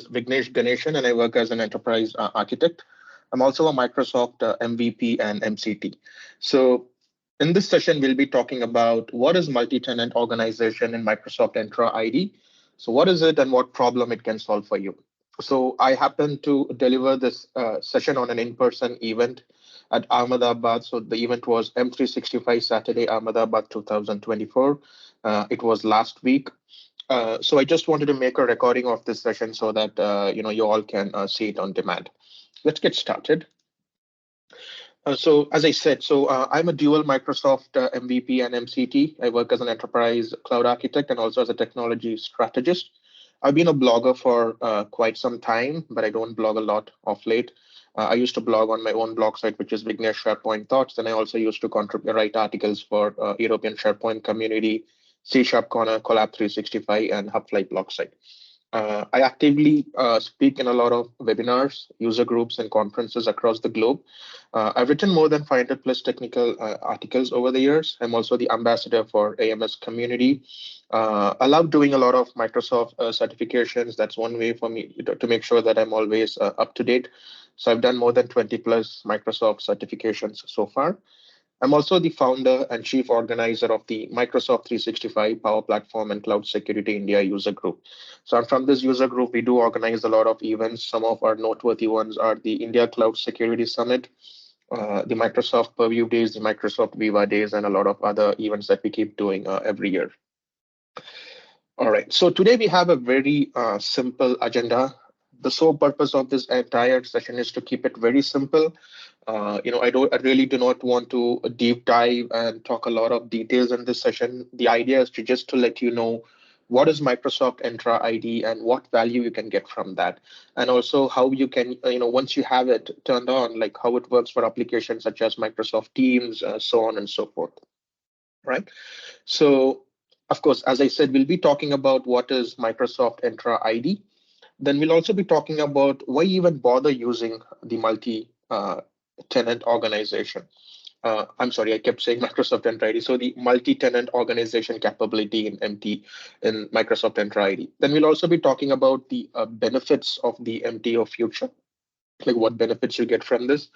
is Vignesh Ganeshan, and I work as an enterprise architect. I'm also a Microsoft MVP and MCT. So, in this session, we'll be talking about what is multi-tenant organization in Microsoft Entra ID. So, what is it and what problem it can solve for you? So, I happen to deliver this session on an in-person event at Ahmedabad. So, the event was M365 Saturday, Ahmedabad 2024. It was last week. So I just wanted to make a recording of this session so that you all can see it on demand. Let's get started. So as I said, I'm a dual Microsoft MVP and MCT. I work as an enterprise cloud architect and also as a technology strategist. I've been a blogger for quite some time, but I don't blog a lot of late. I used to blog on my own blog site, which is Vignesh SharePoint Thoughts, and I also used to contribute, write articles for European SharePoint community, C Sharp Corner, Collab 365, and Hubfly blog site. I actively speak in a lot of webinars, user groups, and conferences across the globe. I've written more than 500 plus technical articles over the years. I'm also the ambassador for AMS community. I love doing a lot of Microsoft certifications. That's one way for me to make sure that I'm always up to date. So I've done more than 20 plus Microsoft certifications so far. I'm also the founder and chief organizer of the Microsoft 365 Power Platform and Cloud Security India user group. So I'm from this user group. We do organize a lot of events. Some of our noteworthy ones are the India Cloud Security Summit, the Microsoft Purview Days, the Microsoft Viva Days, and a lot of other events that we keep doing every year. All right, so today we have a very simple agenda. The sole purpose of this entire session is to keep it very simple. I really do not want to deep dive and talk a lot of details in this session. The idea is to let you know what is Microsoft Entra ID and what value you can get from that, and also how you can, once you have it turned on, like how it works for applications such as Microsoft Teams, so on and so forth. Right. So, of course, as I said, we'll be talking about what is Microsoft Entra ID. Then we'll also be talking about why even bother using the multi-tenant organization. I'm sorry, I kept saying Microsoft Entra ID. So the multi-tenant organization capability in Microsoft Entra ID. Then we'll also be talking about the benefits of the MTO future, like what benefits you get from this.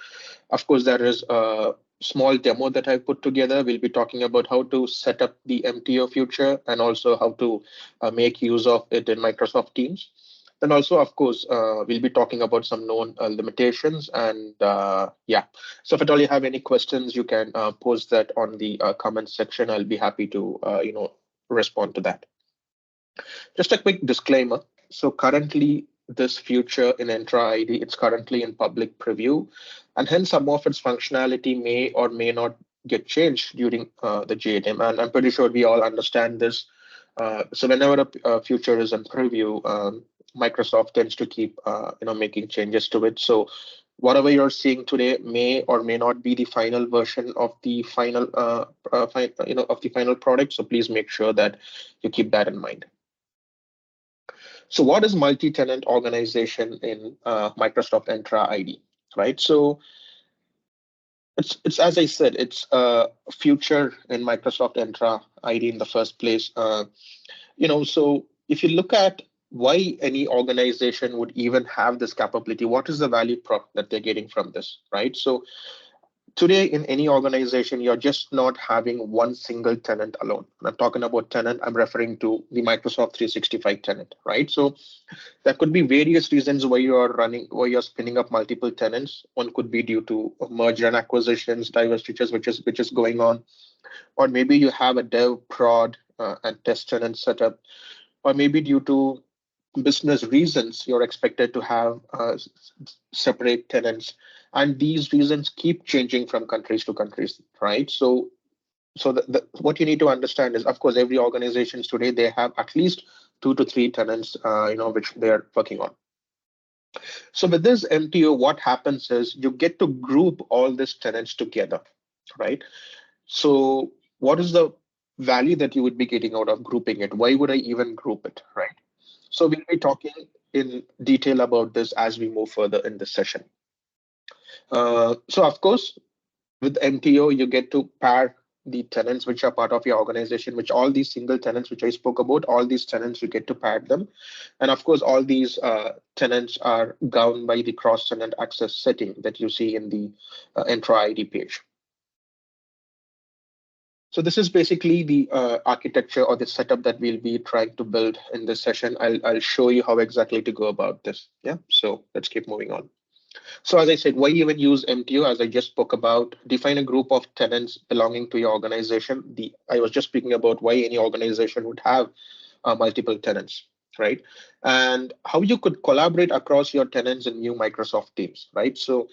Of course, there is a small demo that I put together. We'll be talking about how to set up the MTO future and also how to make use of it in Microsoft Teams. Then also, of course, we'll be talking about some known limitations. And yeah, so if at all you have any questions, you can post that on the comment section. I'll be happy to, respond to that. Just a quick disclaimer. So currently, this feature in Entra ID, it's currently in public preview, and hence some of its functionality may or may not get changed during the GTM. And I'm pretty sure we all understand this. So whenever a feature is in preview, Microsoft tends to keep making changes to it. So whatever you're seeing today may or may not be the final version of the final of the final product. So please make sure that you keep that in mind. So what is multi-tenant organization in Microsoft Entra ID, right? So it's as I said, it's a future in Microsoft Entra ID in the first place. So if you look at why any organization would even have this capability, what is the value prop that they're getting from this, right? So today in any organization, you're just not having one single tenant alone. When I'm talking about tenant, I'm referring to the Microsoft 365 tenant, right? So there could be various reasons why you're spinning up multiple tenants. One could be due to merger and acquisitions, divestitures, which is going on, or maybe you have a dev, prod, and test tenant setup, or maybe due to business reasons, you're expected to have separate tenants, and these reasons keep changing from countries to countries, right? So what you need to understand is, of course, every organizations today, they have at least 2 to 3 tenants, which they're working on. So with this MTO, what happens is you get to group all these tenants together, right? So what is the value that you would be getting out of grouping it? Why would I even group it, right? So we'll be talking in detail about this as we move further in this session. So of course, with MTO, you get to pair the tenants which are part of your organization, which all these single tenants which I spoke about, all these tenants you get to pad them. And of course, all these tenants are governed by the cross-tenant access setting that you see in the Entra ID page. So this is basically the architecture or the setup that we'll be trying to build in this session. I'll show you how exactly to go about this. Yeah, so let's keep moving on. So as I said, why even use MTO? As I just spoke about, define a group of tenants belonging to your organization. I was just speaking about why any organization would have multiple tenants, right? And how you could collaborate across your tenants in new Microsoft Teams, right? So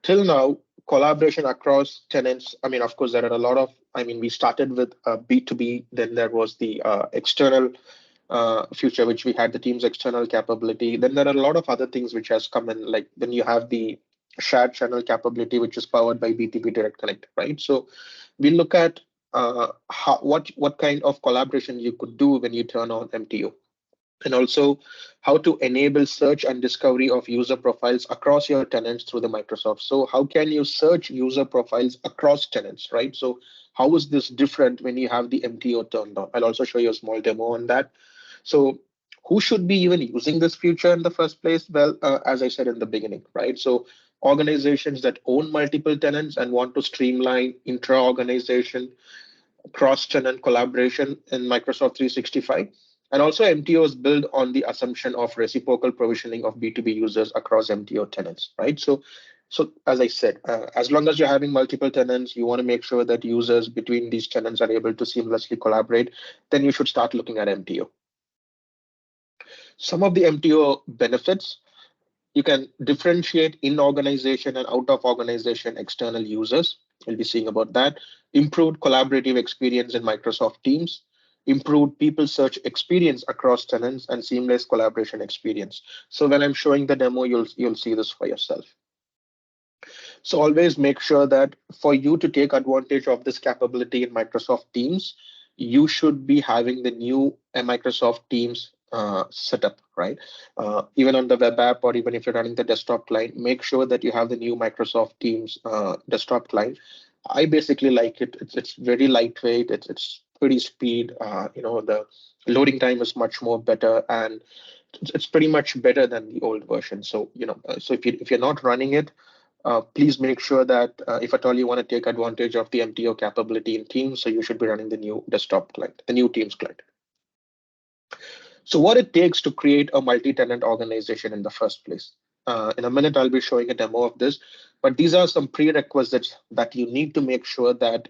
till now, collaboration across tenants, I mean, of course, there are a lot of, I mean, we started with B2B, then there was the external future, which we had the team's external capability. Then there are a lot of other things which has come in, like then you have the shared channel capability, which is powered by BTP Direct Connect, right? So we look at what kind of collaboration you could do when you turn on MTO, and also how to enable search and discovery of user profiles across your tenants through the Microsoft. So how can you search user profiles across tenants, right? So how is this different when you have the MTO turned on? I'll also show you a small demo on that. So who should be even using this feature in the first place? Well, as I said in the beginning, right? So organizations that own multiple tenants and want to streamline intra-organization cross-tenant collaboration in Microsoft 365. And also MTO is built on the assumption of reciprocal provisioning of B2B users across MTO tenants, right? So as I said, as long as you're having multiple tenants, you want to make sure that users between these tenants are able to seamlessly collaborate, then you should start looking at MTO. Some of the MTO benefits: you can differentiate in organization and out of organization external users. We'll be seeing about that. Improved collaborative experience in Microsoft Teams, improved people search experience across tenants, and seamless collaboration experience. So when I'm showing the demo, you'll see this for yourself. So always make sure that for you to take advantage of this capability in Microsoft Teams, you should be having the new Microsoft Teams setup, right? Even on the web app, or even if you're running the desktop client, make sure that you have the new Microsoft Teams desktop client. I basically like it. It's very lightweight. It's pretty speed. The loading time is much more better, and it's pretty much better than the old version. So so if you're not running it, please make sure that if at all you want to take advantage of the MTO capability in Teams, so you should be running the new desktop client, the new Teams client. So what it takes to create a multi-tenant organization in the first place. In a minute, I'll be showing a demo of this, but these are some prerequisites that you need to make sure that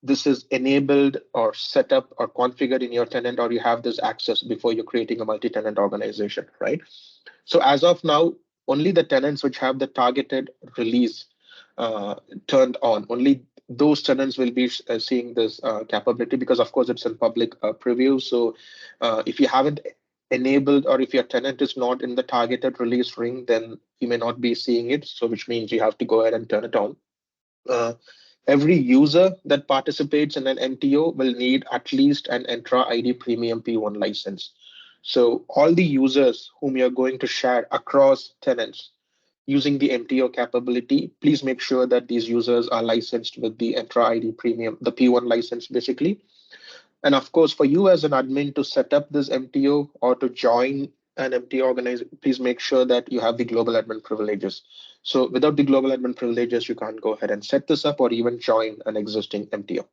this is enabled or set up or configured in your tenant, or you have this access before you're creating a multi-tenant organization, right? So as of now, only the tenants which have the targeted release turned on, only those tenants will be seeing this capability, because of course it's in public preview. So if you haven't enabled, or if your tenant is not in the targeted release ring, then you may not be seeing it. So which means you have to go ahead and turn it on. Every user that participates in an MTO will need at least an Entra ID Premium P1 license. So all the users whom you're going to share across tenants using the MTO capability, please make sure that these users are licensed with the Entra ID Premium, the P1 license basically. And of course, for you as an admin to set up this MTO or to join an MTO organization, please make sure that you have the global admin privileges. So without the global admin privileges, you can't go ahead and set this up or even join an existing MTO.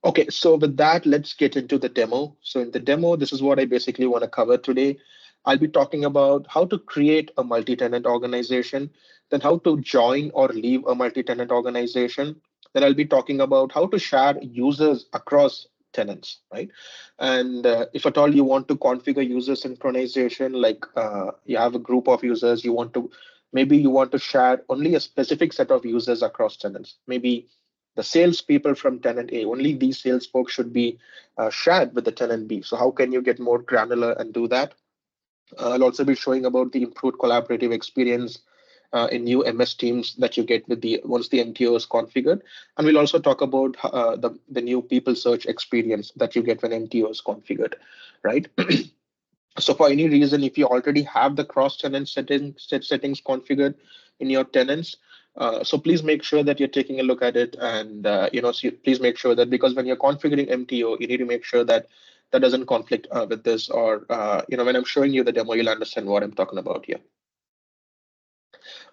Okay, so with that, let's get into the demo. So in the demo, this is what I basically want to cover today. I'll be talking about how to create a multi-tenant organization, then how to join or leave a multi-tenant organization. Then I'll be talking about how to share users across tenants, right? And if at all you want to configure user synchronization, like you have a group of users, maybe you want to share only a specific set of users across tenants. Maybe the salespeople from tenant A, only these sales folks should be shared with the tenant B. So how can you get more granular and do that? I'll also be showing about the improved collaborative experience in new MS Teams that you get with once the MTO is configured. And we'll also talk about the new people search experience that you get when MTO is configured, right? So for any reason, if you already have the cross-tenant settings configured in your tenants, So please make sure that you're taking a look at it, and please make sure that, because when you're configuring MTO, you need to make sure that that doesn't conflict with this, or when I'm showing you the demo, you'll understand what I'm talking about here.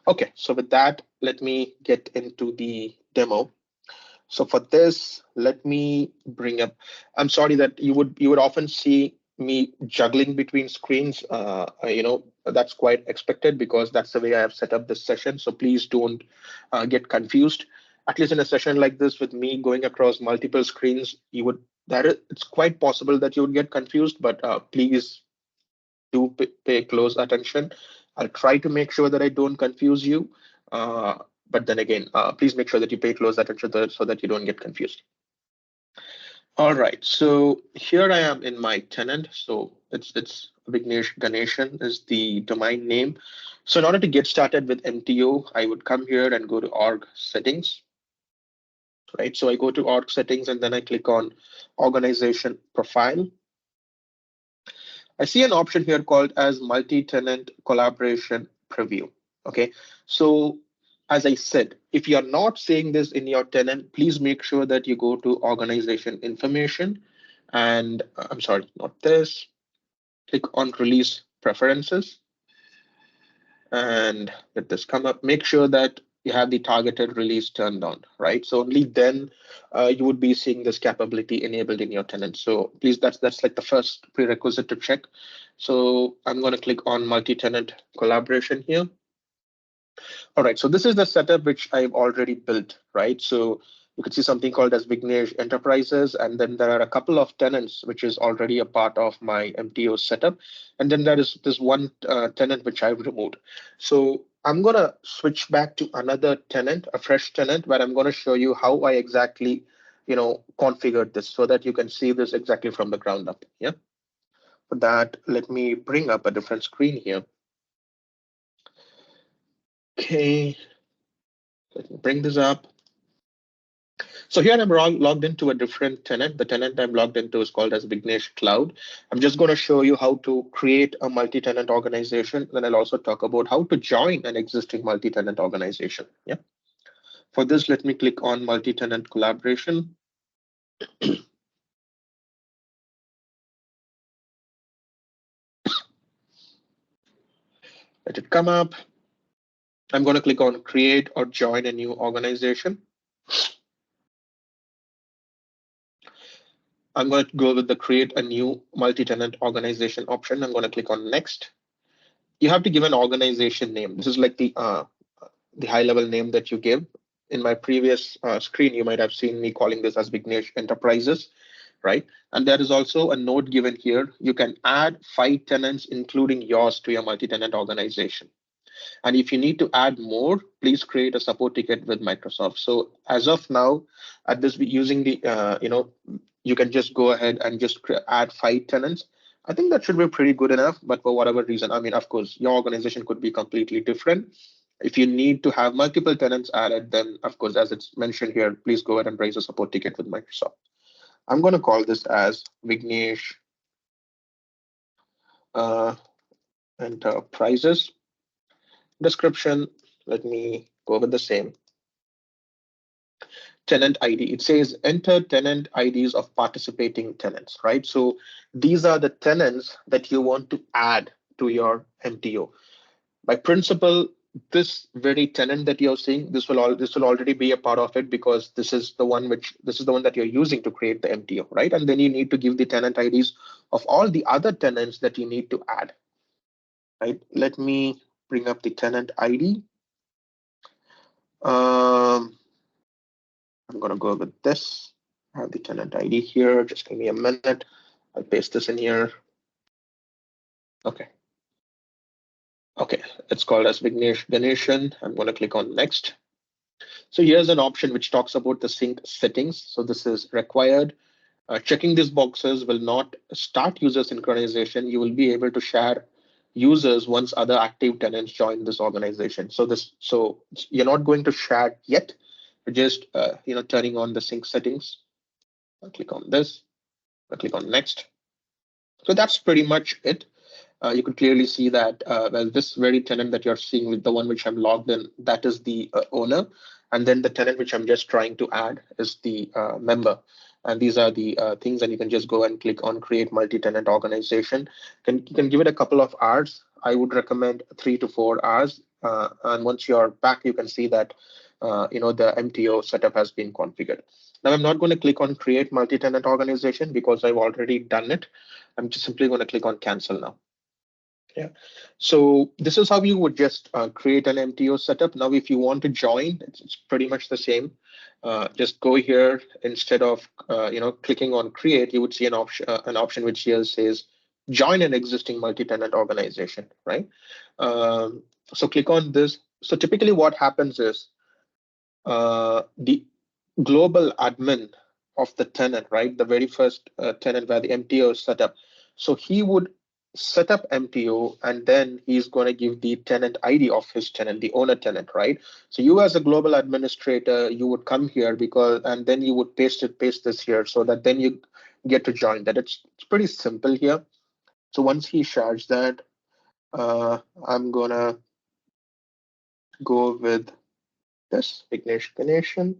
Okay, so with that, let me get into the demo. So for this, let me bring up. I'm sorry that you would often see me juggling between screens. That's quite expected because that's the way I have set up this session. So please don't get confused. At least in a session like this, with me going across multiple screens, it's quite possible that you would get confused. But please do pay close attention. I'll try to make sure that I don't confuse you. But then again, please make sure that you pay close attention so that you don't get confused. All right, so here I am in my tenant. So it's Vignesh Ganeshan is the domain name. So in order to get started with MTO, I would come here and go to org settings. Right, so I go to org settings and then I click on organization profile. I see an option here called as multi-tenant collaboration preview. Okay, so as I said, if you're not seeing this in your tenant, please make sure that you go to organization information and I'm sorry, not this. Click on release preferences and let this come up. Make sure that you have the targeted release turned on, right? So only then you would be seeing this capability enabled in your tenant. So please, that's like the first prerequisite to check. So I'm going to click on multi-tenant collaboration here. All right, so this is the setup which I've already built, right? So you can see something called as Vignesh Enterprises, and then there are a couple of tenants which is already a part of my MTO setup. And then there is this one tenant which I've removed. So I'm gonna switch back to another tenant, a fresh tenant, where I'm gonna show you how I exactly, configured this so that you can see this exactly from the ground up. Yeah. For that, let me bring up a different screen here. Okay, let me bring this up. So here I'm logged into a different tenant. The tenant I'm logged into is called as Vignesh Cloud. I'm just going to show you how to create a multi-tenant organization. Then I'll also talk about how to join an existing multi-tenant organization. Yeah. For this, let me click on multi-tenant collaboration. Let it come up. I'm going to click on create or join a new organization. I'm going to go with the create a new multi-tenant organization option. I'm going to click on next. You have to give an organization name. This is like the high level name that you give. In my previous screen, you might have seen me calling this as Vignesh Enterprises, right? And there is also a note given here. You can add 5 tenants, including yours, to your multi-tenant organization. And if you need to add more, please create a support ticket with Microsoft. So as of now, at this using the, you can just go ahead and just add 5 tenants. I think that should be pretty good enough. But for whatever reason, I mean, of course, your organization could be completely different. If you need to have multiple tenants added, then of course, as it's mentioned here, please go ahead and raise a support ticket with Microsoft. I'm going to call this as Vignesh Enterprises. Description, let me go with the same. Tenant ID. It says enter tenant IDs of participating tenants, right? So these are the tenants that you want to add to your MTO. By principle, this very tenant that you're seeing, this will already be a part of it because this is the one that you're using to create the MTO, right? And then you need to give the tenant IDs of all the other tenants that you need to add, right? Let me bring up the tenant ID. I'm going to go with this. I have the tenant ID here. Just give me a minute. I'll paste this in here. Okay. Okay, it's called as Vignesh Ganeshan. I'm going to click on next. So here's an option which talks about the sync settings. So this is required. Checking these boxes will not start user synchronization. You will be able to share users once other active tenants join this organization. So you're not going to share yet. You're just turning on the sync settings. I'll click on this. I'll click on next. So that's pretty much it. you could clearly see that well, this very tenant that you're seeing with the one which I'm logged in, that is the owner. And then the tenant which I'm just trying to add is the member. And these are the things, and you can just go and click on create multi-tenant organization. You can give it a couple of hours. I would recommend 3 to 4 hours. And once you're back, you can see that the MTO setup has been configured. Now I'm not going to click on create multi-tenant organization because I've already done it. I'm just simply going to click on cancel now. Yeah. So this is how you would just create an MTO setup. Now, if you want to join, it's pretty much the same. Just go here instead of clicking on create. You would see an option which here says join an existing multi-tenant organization, right? So click on this. So typically, what happens is the global admin of the tenant, right? The very first tenant where the MTO is set up. So he would set up MTO, and then he's going to give the tenant ID of his tenant, the owner tenant, right? So you as a global administrator, you would come here and then you would paste this here so that then you get to join that. It's pretty simple here. So once he shares that, I'm gonna go with this Vignesh Ganeshan.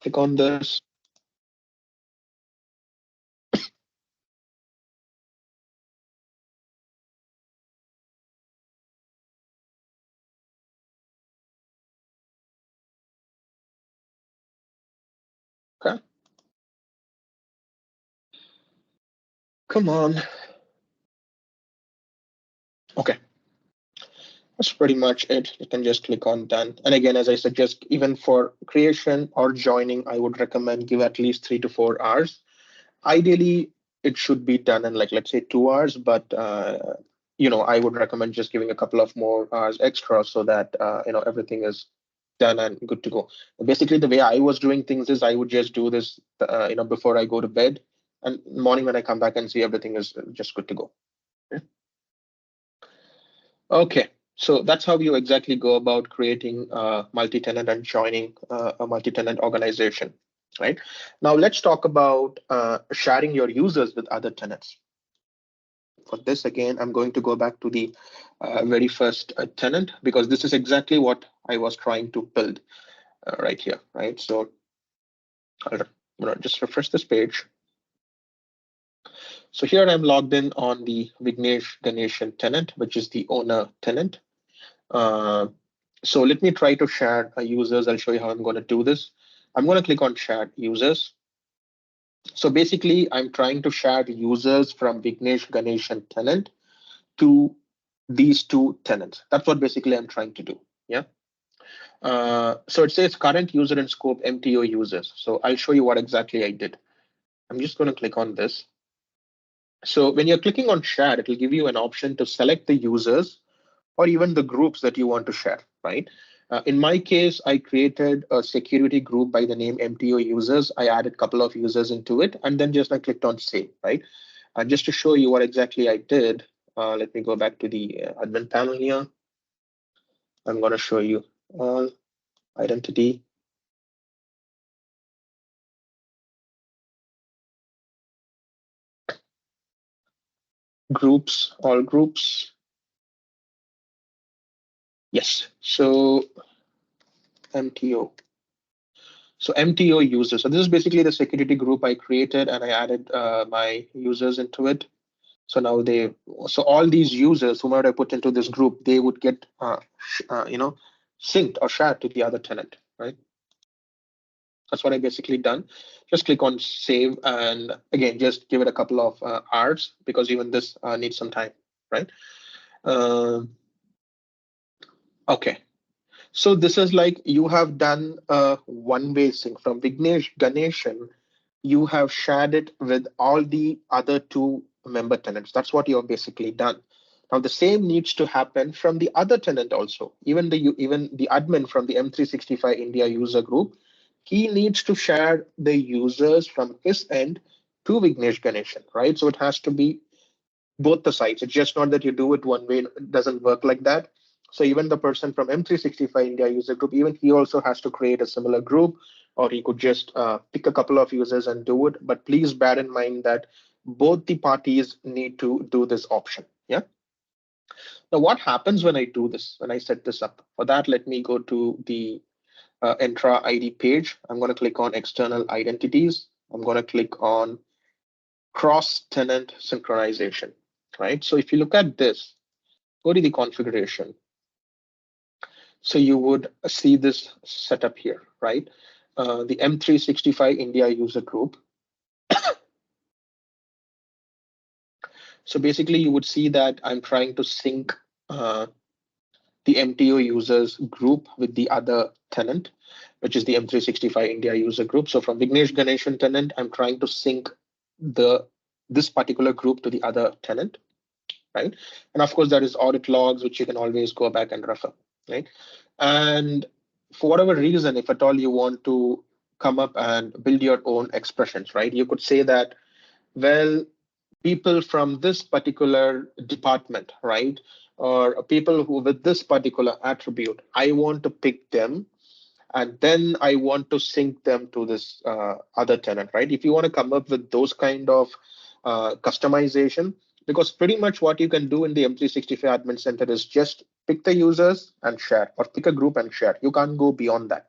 Click on this. Okay, come on. Okay, that's pretty much it. You can just click on done. And again, as I suggest, even for creation or joining, I would recommend give at least 3 to 4 hours. Ideally, it should be done in like, let's say 2 hours, but I would recommend just giving a couple of more hours extra so that everything is done and good to go. Basically, the way I was doing things is I would just do this, before I go to bed, and morning when I come back and see everything is just good to go. Okay, so that's how you exactly go about creating a multi-tenant and joining a multi-tenant organization, right? Now let's talk about sharing your users with other tenants. For this, again, I'm going to go back to the very first tenant because this is exactly what I was trying to build right here, right? So just refresh this page. So here I'm logged in on the Vignesh Ganeshan tenant, which is the owner tenant. Uh, so let me try to share users. I'll show you how I'm going to do this. I'm going to click on share users. So basically, I'm trying to share the users from Vignesh Ganeshan tenant to these two tenants. That's what basically I'm trying to do. Yeah. So it says current user and scope MTO users. So I'll show you what exactly I did. I'm just going to click on this. So when you're clicking on share, it will give you an option to select the users or even the groups that you want to share, right? In my case, I created a security group by the name MTO users. I added a couple of users into it, and then just I clicked on save, right? Just to show you what exactly I did, let me go back to the admin panel here. I'm going to show you all identity. Groups, all groups. Yes, so MTO. So MTO users. So this is basically the security group I created, and I added my users into it. So now so all these users whomever I put into this group, they would get, synced or shared to the other tenant, right? That's what I basically done. Just click on save, and again, just give it a couple of hours because even this needs some time, right? Um okay. So this is like you have done a one-way sync from Vignesh Ganeshan. You have shared it with all the other two member tenants. That's what you have basically done. Now the same needs to happen from the other tenant also. Even the admin from the M365 India user group, he needs to share the users from his end to Vignesh Ganeshan, right? So it has to be both the sides. It's just not that you do it one way. It doesn't work like that. So even the person from M365 India user group, even he also has to create a similar group, or he could just pick a couple of users and do it. But please bear in mind that both the parties need to do this option. Yeah. Now, what happens when I do this, when I set this up? For that, let me go to the Entra ID page. I'm going to click on external identities. I'm going to click on cross-tenant synchronization, right? So if you look at this, go to the configuration. So you would see this setup here, right? The M365 India user group. So basically, you would see that I'm trying to sync the MTO users group with the other tenant, which is the M365 India user group. So from Vignesh Ganeshan tenant, I'm trying to sync this particular group to the other tenant, right? And of course, there is audit logs, which you can always go back and refer, right? And for whatever reason, if at all you want to come up and build your own expressions, right? You could say that, well, people from this particular department, right? Or people who with this particular attribute, I want to pick them and then I want to sync them to this other tenant, right? If you want to come up with those kind of customization, because pretty much what you can do in the M365 Admin Center is just pick the users and share, or pick a group and share. You can't go beyond that.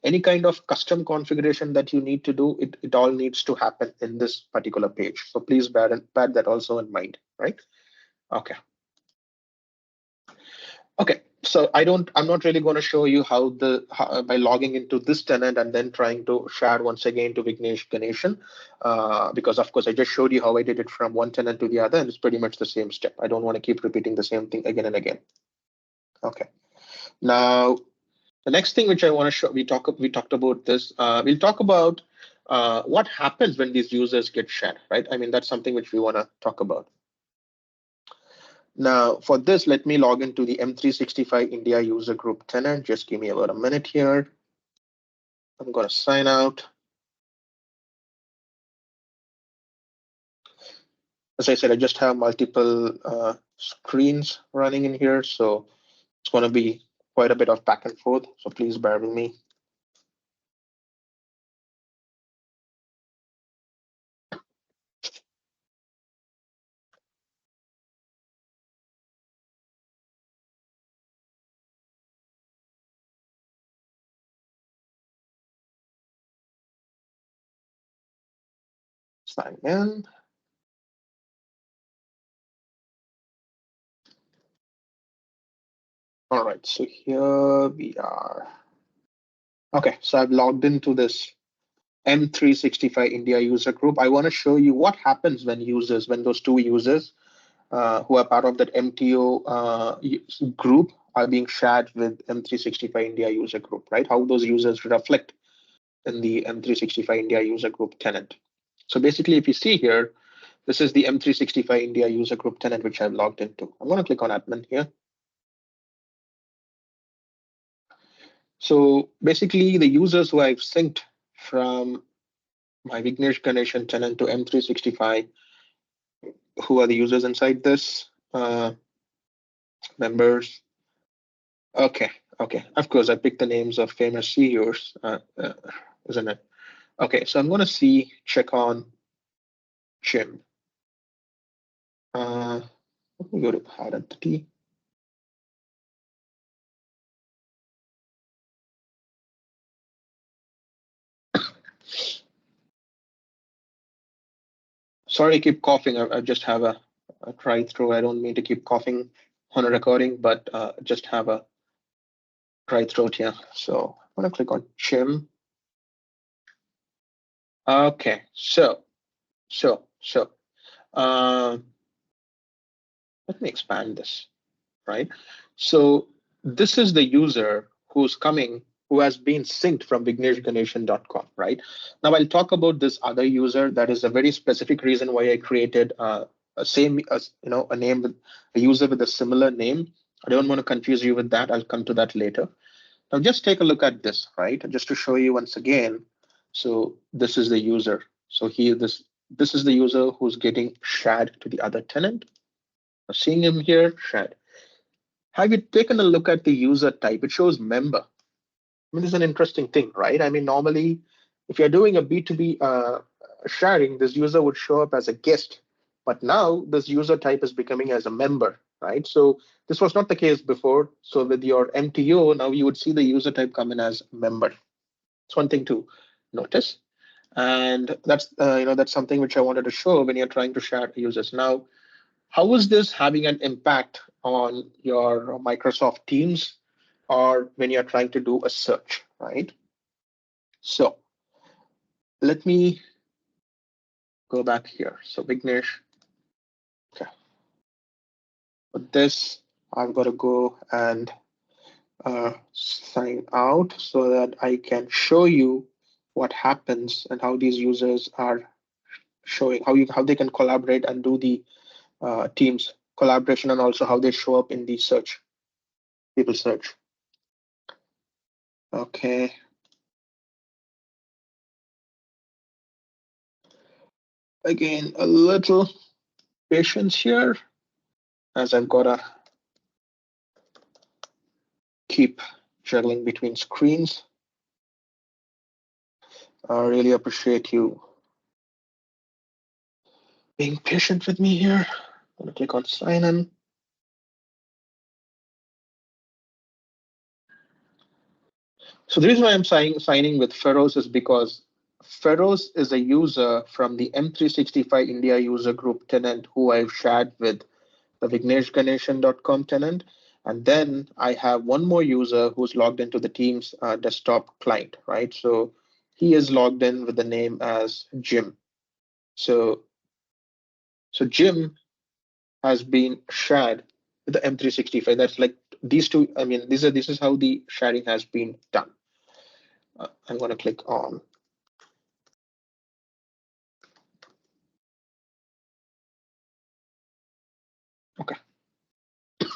Any kind of custom configuration that you need to do, it all needs to happen in this particular page. So please bear that also in mind, right? Okay. Okay, so I'm not really going to show you by logging into this tenant and then trying to share once again to Vignesh Ganeshan, because of course I just showed you how I did it from one tenant to the other, and it's pretty much the same step. I don't want to keep repeating the same thing again and again. Okay, now the next thing which I want to show, we talked about this. We'll talk about what happens when these users get shared, right? I mean, that's something which we want to talk about. Now, for this, let me log into the M365 India user group tenant. Just give me about a minute here. I'm going to sign out. As I said, I just have multiple screens running in here, so it's going to be quite a bit of back and forth. So please bear with me. Sign in. All right, so here we are. Okay, so I've logged into this M365 India user group. I want to show you what happens when those two users who are part of that MTO group are being shared with M365 India user group, right? How those users reflect in the M365 India user group tenant. So basically, if you see here, this is the M365 India user group tenant, which I've logged into. I'm going to click on admin here. So basically, the users who I've synced from my Vignesh Ganeshan tenant to M365, who are the users inside this? Members. Okay, okay. Of course, I picked the names of famous CEOs, isn't it? Okay, so I'm going to check on Jim. Let me go to Add Entity. Sorry, I keep coughing. I just have a try through. I don't mean to keep coughing on a recording, but just have a dry throat here. So I'm going to click on Jim. Okay, so uh, let me expand this, right? So this is the user who's coming, who has been synced from vigneshganeshan.com, right? Now I'll talk about this other user. That is a very specific reason why I created a name with a user with a similar name. I don't want to confuse you with that. I'll come to that later. Now just take a look at this, right? Just to show you once again. So this is the user. So this is the user who's getting shared to the other tenant. Seeing him here, shared. Have you taken a look at the user type? It shows member. I mean, this is an interesting thing, right? I mean, normally, if you're doing a B2B sharing, this user would show up as a guest, but now this user type is becoming as a member, right? So this was not the case before. So with your MTO, now you would see the user type come in as member. It's one thing to notice, and that's something which I wanted to show when you're trying to share users. Now, how is this having an impact on your Microsoft Teams or when you're trying to do a search, right? So let me go back here. So Vignesh, okay, for this, I've got to go and sign out so that I can show you what happens and how these users are showing, how they can collaborate and do the Teams collaboration, and also how they show up in the search, people search. Okay. Again, a little patience here as I've got to keep juggling between screens. I really appreciate you being patient with me here. I'm going to click on sign in. So the reason why I'm signing with Feroz is because Feroz is a user from the M365 India user group tenant who I've shared with the vigneshganeshan.com tenant. And then I have one more user who's logged into the Teams desktop client, right? So he is logged in with the name as Jim. So Jim has been shared with the M365. That's like these two. I mean, this is how the sharing has been done. I'm going to click on. Okay. All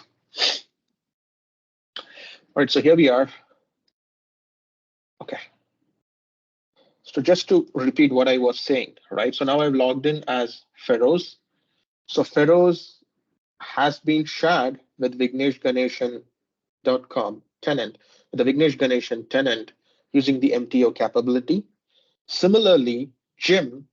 right. So here we are. Okay. So just to repeat what I was saying, right? So now I've logged in as Feroz. So Feroz has been shared with vigneshganeshan.com tenant, the Vignesh Ganeshan tenant using the MTO capability. Similarly, Jim,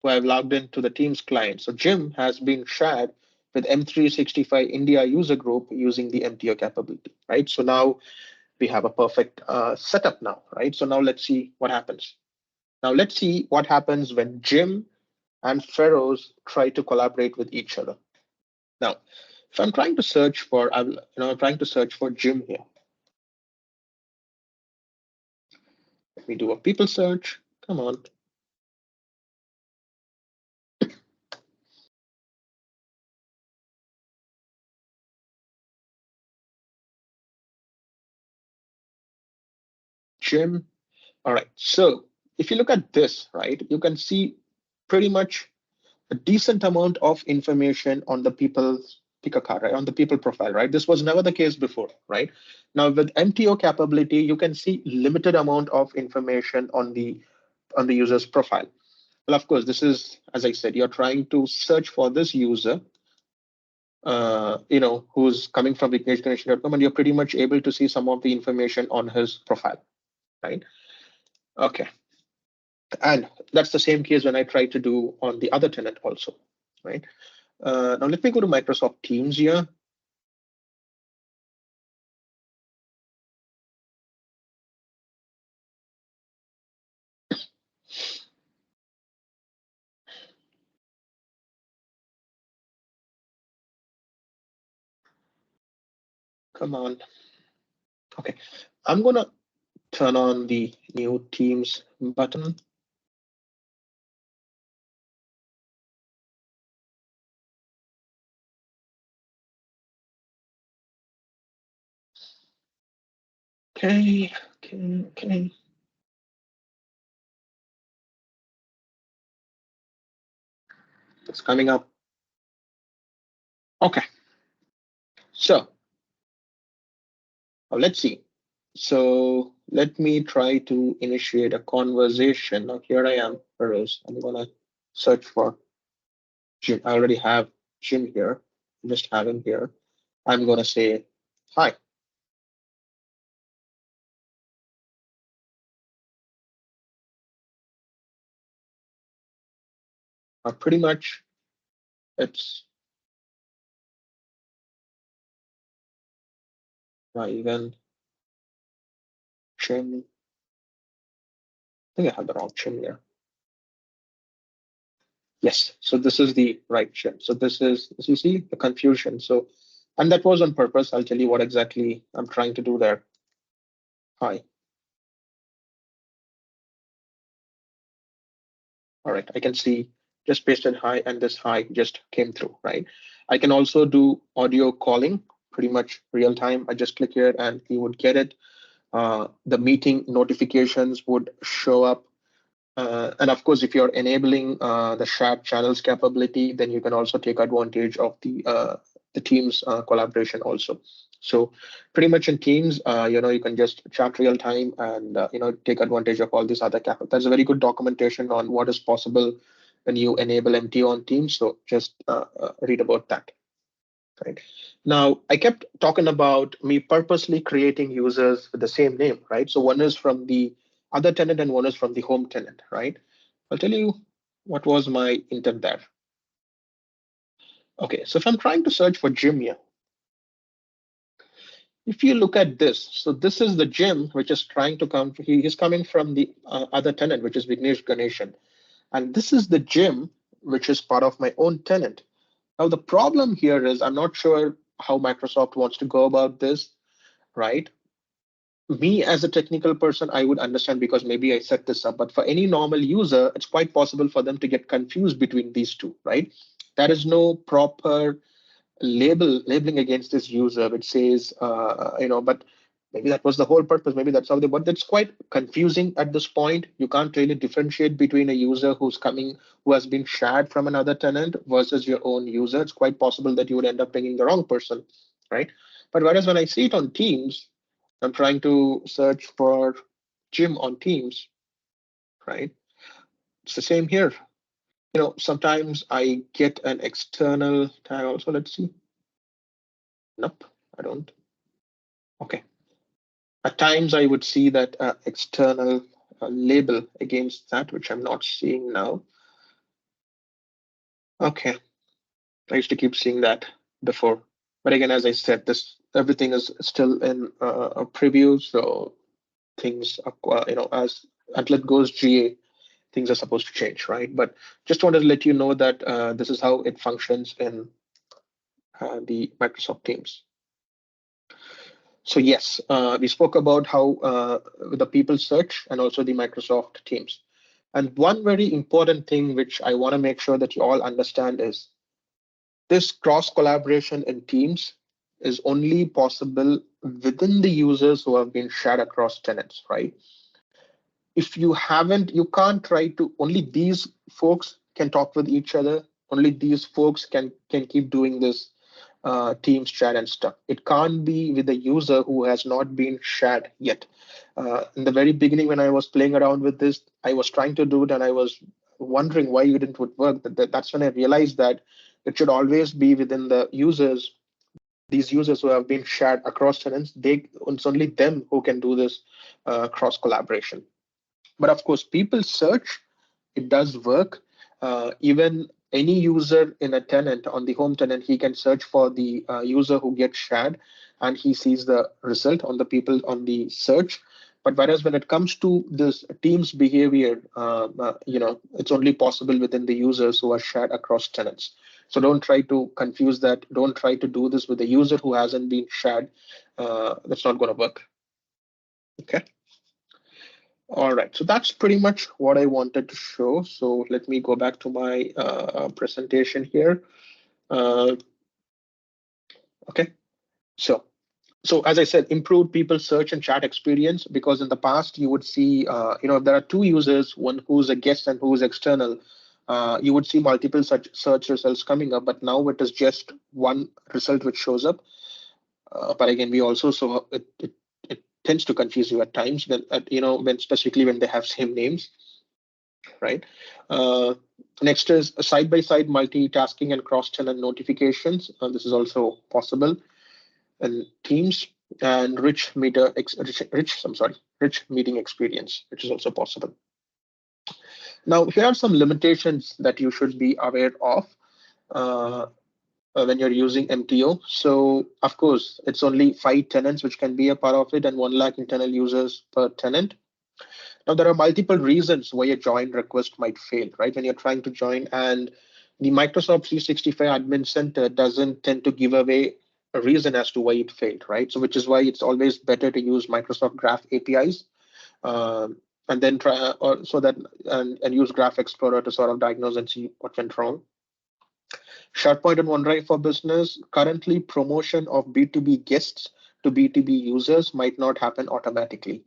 who I've logged into the Teams client, so Jim has been shared with M365 India user group using the MTO capability, right? So now we have a perfect setup now, right? So now let's see what happens. Now let's see what happens when Jim and Feroz try to collaborate with each other. Now, if I'm trying to search for, I'm trying to search for Jim here. Let me do a people search. Come on. Jim. All right. So if you look at this, right, you can see pretty much a decent amount of information on the people's pick a card, right? On the people profile, right? This was never the case before, right? Now with MTO capability, you can see limited amount of information on the user's profile. Well, of course, this is, as I said, you're trying to search for this user, who's coming from vigneshganeshan.com, and you're pretty much able to see some of the information on his profile, right? Okay. And that's the same case when I try to do on the other tenant also, right? Now let me go to Microsoft Teams here. Come on. Okay. I'm going to turn on the new Teams button. Okay. It's coming up. Okay. So now let's see. So let me try to initiate a conversation. Now here I am, Feroz. I'm going to search for Jim. I already have Jim here. Just have him here. I'm going to say, hi. Pretty much it's even Chim. I think I have the wrong Chim here. Yes, so this is the right Chim. So this is, as you see, the confusion. So, and that was on purpose. I'll tell you what exactly I'm trying to do there. Hi. All right, I can see just pasted hi and this hi just came through, right? I can also do audio calling pretty much real time. I just click here and you would get it. The meeting notifications would show up. And of course, if you're enabling the shared channels capability, then you can also take advantage of the Teams collaboration also. So pretty much in Teams, you can just chat real time and take advantage of all these other There's a very good documentation on what is possible when you enable MT on Teams. So just read about that. Right. Now, I kept talking about me purposely creating users with the same name, right? So one is from the other tenant and one is from the home tenant, right? I'll tell you what was my intent there. Okay, so if I'm trying to search for gym here, if you look at this, so this is the gym which is trying to come, he is coming from the other tenant, which is Vignesh Ganeshan. And this is the gym which is part of my own tenant. Now, the problem here is I'm not sure how Microsoft wants to go about this, right? Me as a technical person, I would understand because maybe I set this up, but for any normal user, it's quite possible for them to get confused between these two, right? There is no proper labeling against this user which says, but maybe that was the whole purpose. Maybe that's how they, but that's quite confusing at this point. You can't really differentiate between a user who has been shared from another tenant versus your own user. It's quite possible that you would end up pinging the wrong person, right? But whereas when I see it on Teams, I'm trying to search for gym on Teams, right? It's the same here. Sometimes I get an external tag also. Let's see. Nope, I don't. Okay. At times I would see that external label against that, which I'm not seeing now. Okay. I used to keep seeing that before. But again, as I said, this everything is still in a preview, so things are, as until it goes GA, things are supposed to change, right? But just wanted to let you know that this is how it functions in the Microsoft Teams. So yes, we spoke about how the people search and also the Microsoft Teams. And one very important thing which I want to make sure that you all understand is this cross collaboration in Teams is only possible within the users who have been shared across tenants, right? If you haven't, you can't try to, only these folks can talk with each other. Only these folks can keep doing this Teams chat and stuff. It can't be with a user who has not been shared yet. In the very beginning, when I was playing around with this, I was trying to do it and I was wondering why it didn't would work. That's when I realized that it should always be within the users, these users who have been shared across tenants. It's only them who can do this cross collaboration. But of course, people search, it does work. Even any user in a tenant on the home tenant, he can search for the user who gets shared and he sees the result on the people on the search. But whereas when it comes to this Teams behavior, it's only possible within the users who are shared across tenants. So don't try to confuse that. Don't try to do this with a user who hasn't been shared. That's not going to work. Okay. All right, so that's pretty much what I wanted to show. So let me go back to my presentation here. Uh, okay, so as I said, improved people search and chat experience, because in the past you would see, if there are two users, one who's a guest and who's external, you would see multiple such search results coming up, but now it is just one result which shows up. But again, we also saw it tends to confuse you at times, when specifically when they have same names, right? Uh, Next is side-by-side multitasking and cross-tenant notifications. This is also possible in Teams, and rich meeting experience, which is also possible. Now, here are some limitations that you should be aware of uh, when you're using MTO. So, of course, it's only 5 tenants which can be a part of it and 1 lakh internal users per tenant. Now, there are multiple reasons why a join request might fail, right? When you're trying to join, and the Microsoft 365 Admin Center doesn't tend to give away a reason as to why it failed, right? So, which is why it's always better to use Microsoft Graph APIs, um, and then try or so that and use Graph Explorer to sort of diagnose and see what went wrong. SharePoint and OneDrive for Business, currently promotion of B2B guests to B2B users might not happen automatically.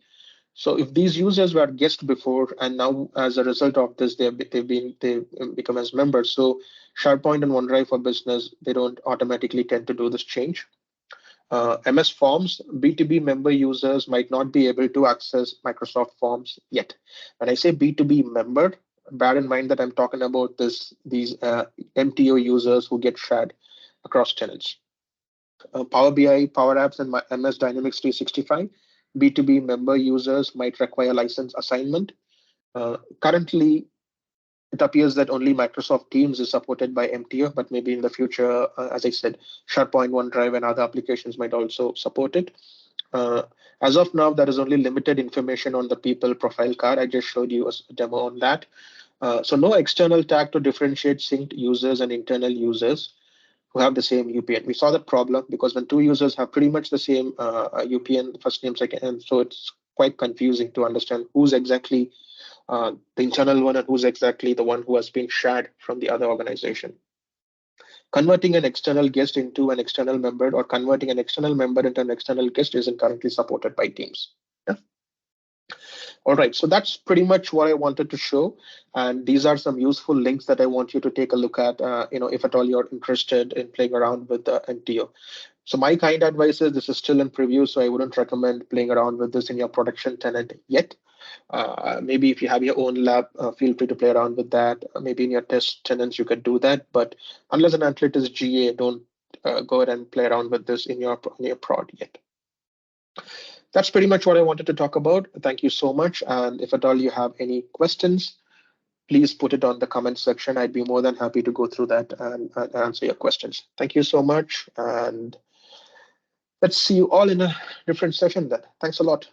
So if these users were guests before, and now as a result of this, they've become as members. So SharePoint and OneDrive for Business, they don't automatically tend to do this change. MS Forms, B2B member users might not be able to access Microsoft Forms yet. When I say B2B member, bear in mind that I'm talking about these MTO users who get shared across tenants. Power BI, Power Apps, and MS Dynamics 365, B2B member users might require license assignment. Currently, it appears that only Microsoft Teams is supported by MTO, but maybe in the future, as I said, SharePoint, OneDrive, and other applications might also support it. Uh, as of now, there is only limited information on the people profile card. I just showed you a demo on that. So no external tag to differentiate synced users and internal users who have the same UPN. We saw that problem because when two users have pretty much the same UPN, first name, second, and so it's quite confusing to understand who's exactly the internal one and who's exactly the one who has been shared from the other organization. Converting an external guest into an external member or converting an external member into an external guest isn't currently supported by Teams. Yeah. All right, so that's pretty much what I wanted to show, and these are some useful links that I want you to take a look at. If at all you're interested in playing around with the MTO. So my kind advice is this is still in preview, so I wouldn't recommend playing around with this in your production tenant yet. Maybe if you have your own lab, feel free to play around with that. Maybe in your test tenants you could do that, but unless and until it is GA, don't go ahead and play around with this in your prod yet. That's pretty much what I wanted to talk about. Thank you so much. And if at all you have any questions, please put it on the comment section. I'd be more than happy to go through that and answer your questions. Thank you so much. And let's see you all in a different session then. Thanks a lot.